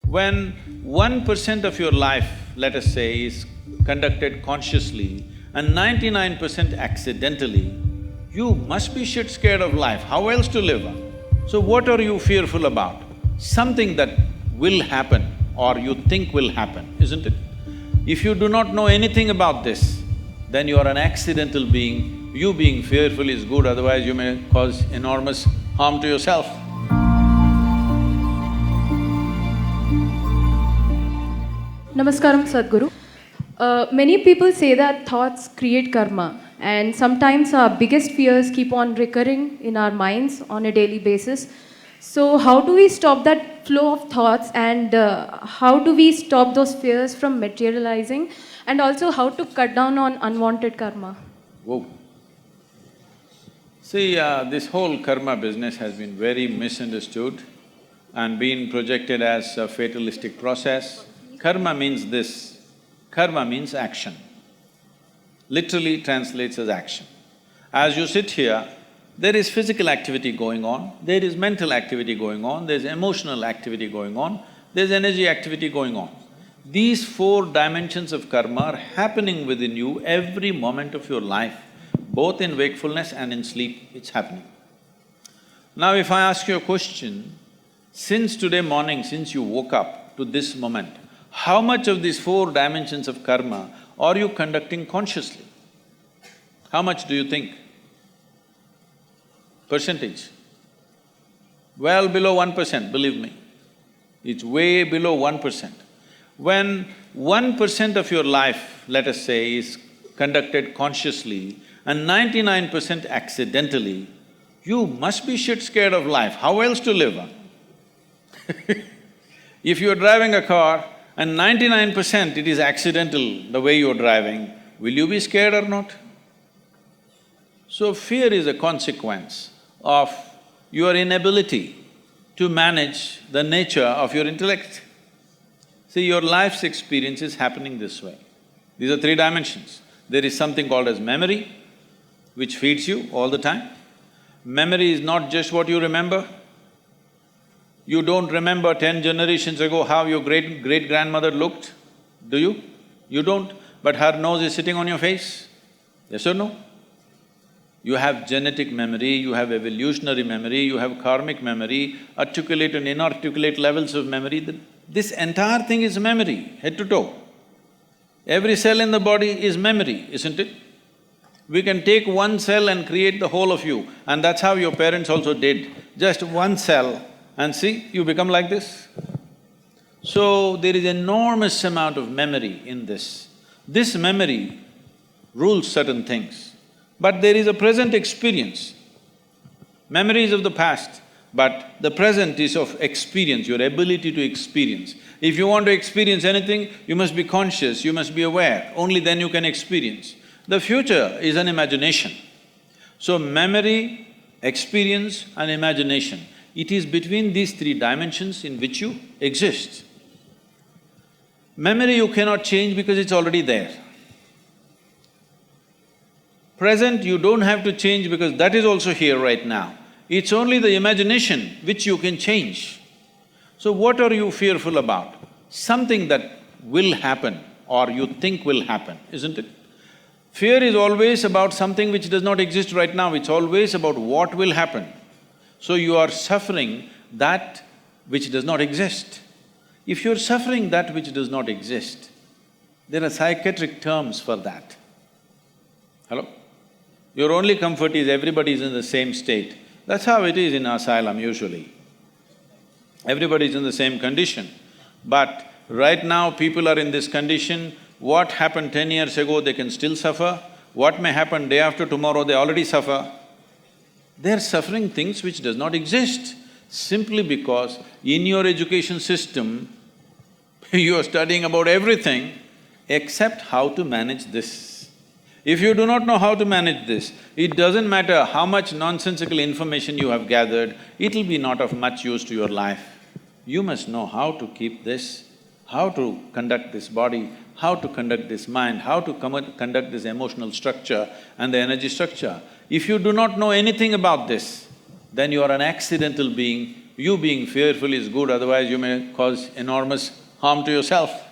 When 1% of your life, let us say, is conducted consciously and 99% accidentally, you must be shit scared of life, how else to live? So what are you fearful about? Something that will happen or you think will happen, isn't it? If you do not know anything about this, then you are an accidental being. You being fearful is good, otherwise you may cause enormous harm to yourself. Namaskaram, Sadhguru. Many people say that thoughts create karma, and sometimes our biggest fears keep on recurring in our minds on a daily basis. So, how do we stop that flow of thoughts, and how do we stop those fears from materializing, and also how to cut down on unwanted karma? Whoa. See, this whole karma business has been very misunderstood and been projected as a fatalistic process. Karma means this, karma means action. Literally translates as action. As you sit here, there is physical activity going on, there is mental activity going on, there's emotional activity going on, there's energy activity going on. These four dimensions of karma are happening within you every moment of your life, both in wakefulness and in sleep, it's happening. Now if I ask you a question, since today morning, since you woke up to this moment, how much of these four dimensions of karma are you conducting consciously? How much do you think? Percentage? Well below 1%, believe me. It's way below 1%. When 1% of your life, let us say, is conducted consciously and 99% accidentally, you must be shit scared of life, how else to live? If you're driving a car and 99% it is accidental the way you're driving, will you be scared or not? So fear is a consequence of your inability to manage the nature of your intellect. See, your life's experience is happening this way. These are three dimensions. There is something called as memory, which feeds you all the time. Memory is not just what you remember. You don't remember 10 generations ago how your great-grandmother looked, do you? You don't, but her nose is sitting on your face, yes or no? You have genetic memory, you have evolutionary memory, you have karmic memory, articulate and inarticulate levels of memory. This entire thing is memory, head to toe. Every cell in the body is memory, isn't it? We can take one cell and create the whole of you, and that's how your parents also did. Just one cell, and see, you become like this. So, there is enormous amount of memory in this. This memory rules certain things, but there is a present experience. Memory is of the past, but the present is of experience, your ability to experience. If you want to experience anything, you must be conscious, you must be aware, only then you can experience. The future is an imagination. So memory, experience and imagination, it is between these three dimensions in which you exist. Memory you cannot change because it's already there. Present you don't have to change because that is also here right now. It's only the imagination which you can change. So what are you fearful about? Something that will happen or you think will happen, isn't it? Fear is always about something which does not exist right now, it's always about what will happen. So you are suffering that which does not exist. If you're suffering that which does not exist, there are psychiatric terms for that. Hello? Your only comfort is everybody is in the same state. That's how it is in asylum usually. Everybody is in the same condition. But right now people are in this condition, what happened 10 years ago they can still suffer, what may happen day after tomorrow they already suffer. They're suffering things which does not exist, simply because in your education system, you are studying about everything except how to manage this. If you do not know how to manage this, it doesn't matter how much nonsensical information you have gathered, it'll be not of much use to your life. You must know how to keep this, how to conduct this body, how to conduct this mind, how to conduct this emotional structure and the energy structure. If you do not know anything about this, then you are an accidental being, You being fearful is good, otherwise you may cause enormous harm to yourself.